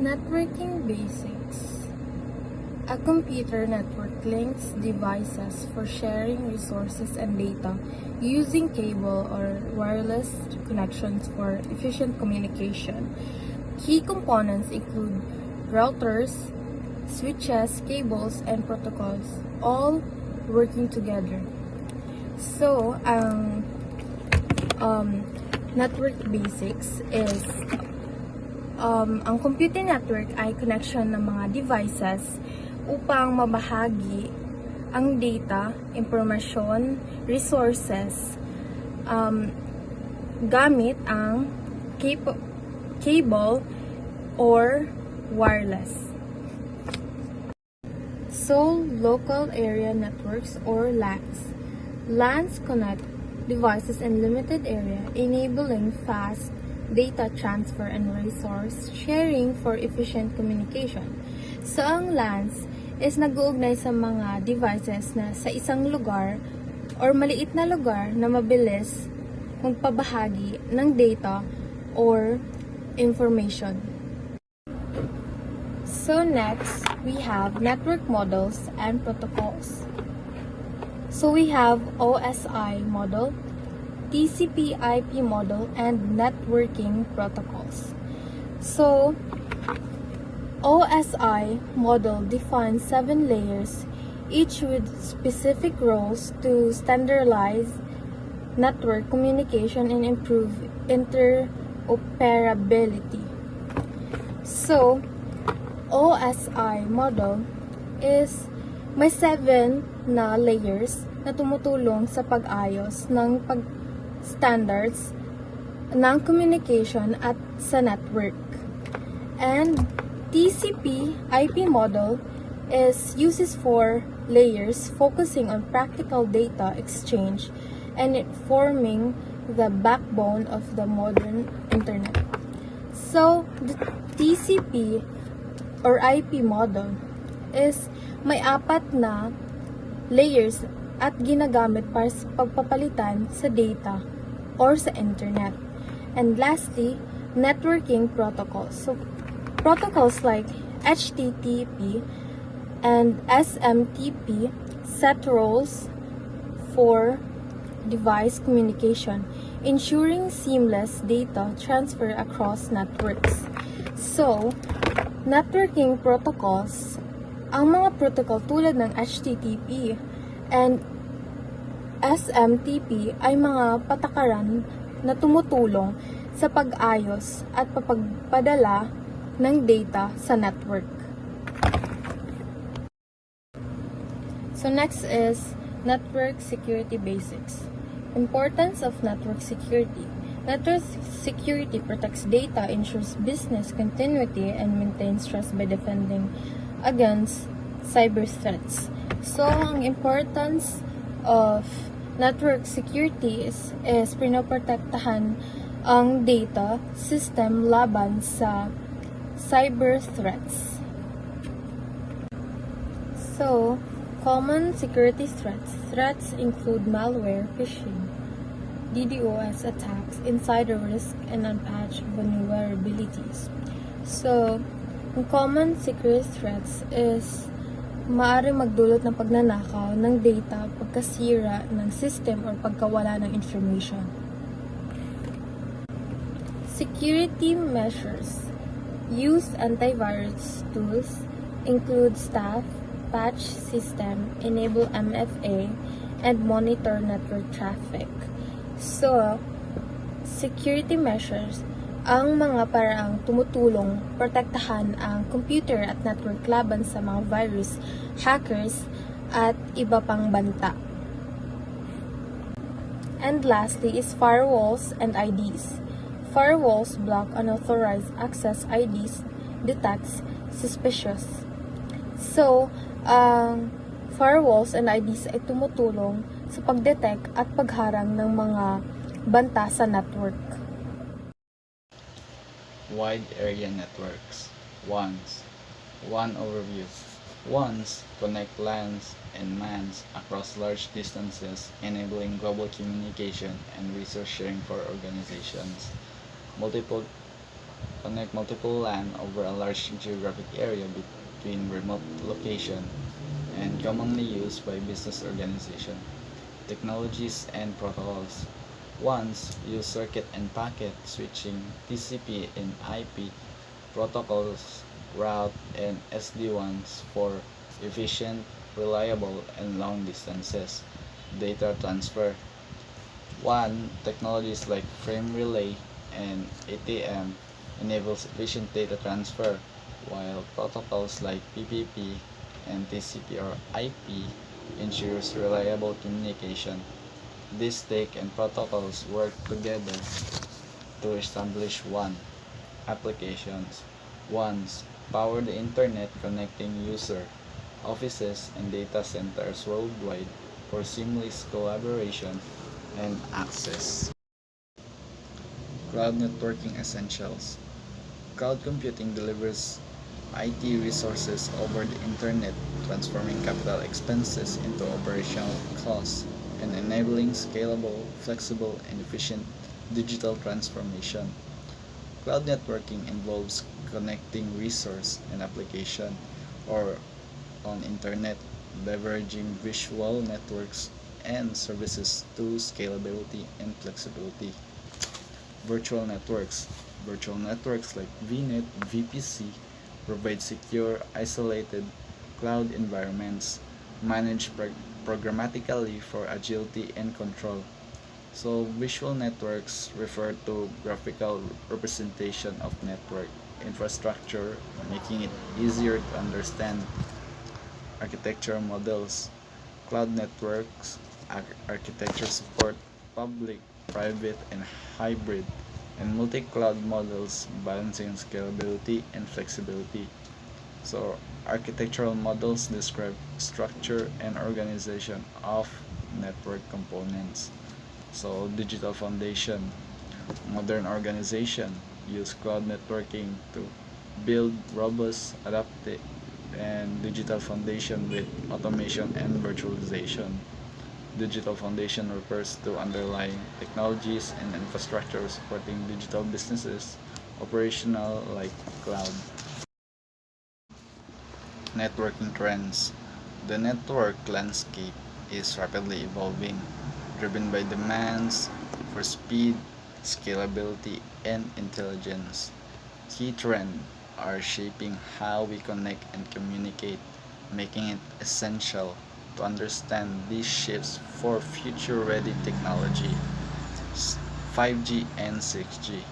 Networking basics. A computer network links devices for sharing resources and data using cable or wireless connections for efficient communication. Key components include routers, switches, cables, and protocols, all working together. So, network basics is ang computer network ay connection ng mga devices upang mabahagi ang data, impormasyon, resources gamit ang cable or wireless. So, local area networks or LANs. LANs connect devices in limited area, enabling fast data transfer and resource sharing for efficient communication. So, ang LANs is nag-uugnay sa mga devices na sa isang lugar or maliit na lugar na mabilis magpabahagi ng data or information. So, next, we have network models and protocols. So, we have OSI model, TCP/IP model, and networking protocols. So, OSI model defines 7 layers, each with specific roles to standardize network communication and improve interoperability. So, OSI model is may 7 na layers na tumutulong sa pag-ayos ng standards ng communication at sa network. And TCP/IP model is uses 4 layers focusing on practical data exchange and it forming the backbone of the modern internet. So, the TCP or IP model is may 4 na layers at ginagamit para sa pagpapalitan sa data or sa internet. And lastly, networking protocols. So, protocols like HTTP and SMTP set roles for device communication, ensuring seamless data transfer across networks. So, networking protocols, ang mga protocol tulad ng HTTP and SMTP ay mga patakaran na tumutulong sa pag-ayos at pagpadala ng data sa network. So next is network security basics. Importance of network security. Network security protects data, ensures business continuity, and maintains trust by defending against cyber threats. So, ang importance of network security is pinoprotektahan ang data system laban sa cyber threats. So, common security threats. Threats include malware, phishing, DDoS attacks, insider risk, and unpatched vulnerabilities. So, ang common security threats is maaaring magdulot ng pagnanakaw ng data, pagkasira ng system, or pagkawala ng information. Security measures. Use antivirus tools, include staff, patch system, enable MFA, and monitor network traffic. So, security measures, ang mga paraang tumutulong protektahan ang computer at network laban sa mga virus, hackers, at iba pang banta. And lastly is firewalls and IDs. Firewalls block unauthorized access, IDs detects suspicious. So, firewalls and IDs ay tumutulong sa pagdetect at pagharang ng mga banta sa network. Wide area networks. One overview. WANs connect LANs and MANs across large distances, enabling global communication and resource sharing for organizations. connect multiple LAN over a large geographic area between remote location, and commonly used by business organization. Technologies and protocols. Ones use circuit and packet switching, TCP and IP protocols, route and SD-WANs for efficient, reliable, and long distances. Data transfer. One, technologies like frame relay and ATM enables efficient data transfer, while protocols like PPP and TCP or IP ensures reliable communication. These tech and protocols work together to establish one applications. Ones power the internet connecting user, offices, and data centers worldwide for seamless collaboration and access. Cloud networking essentials. Cloud computing delivers IT resources over the internet, transforming capital expenses into operational costs and enabling scalable, flexible, and efficient digital transformation. Cloud networking involves connecting resource and application or on internet, leveraging visual networks and services to scalability and flexibility. Virtual networks. Virtual networks like VNet, VPC provide secure, isolated cloud environments managed programmatically for agility and control. So visual networks refer to graphical representation of network infrastructure, making it easier to understand. Architecture models. Cloud networks architecture support public, private, and hybrid and multi-cloud models balancing scalability and flexibility. So architectural models describe structure and organization of network components. So digital foundation. Modern organization use cloud networking to build robust, adaptive, and digital foundation with automation and virtualization. Digital foundation refers to underlying technologies and infrastructure supporting digital businesses operational like cloud. Networking trends. The network landscape is rapidly evolving, driven by demands for speed, scalability, and intelligence. Key trends are shaping how we connect and communicate, making it essential to understand these shifts for future-ready technology. 5G and 6G,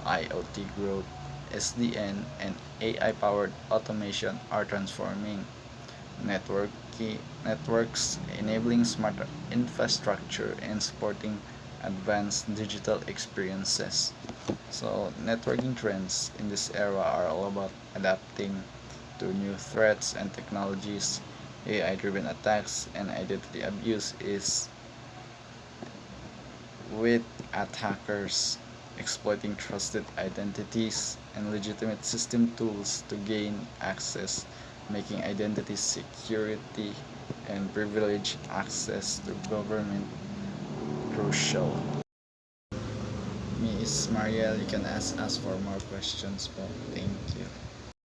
IoT growth, SDN, and AI-powered automation are transforming networks, enabling smarter infrastructure and supporting advanced digital experiences. So, networking trends in this era are all about adapting to new threats and technologies. AI driven attacks and identity abuse is with attackers exploiting trusted identities and legitimate system tools to gain access, making identity security and privileged access to government crucial. Miss Mariel, you can ask us for more questions po. Thank you.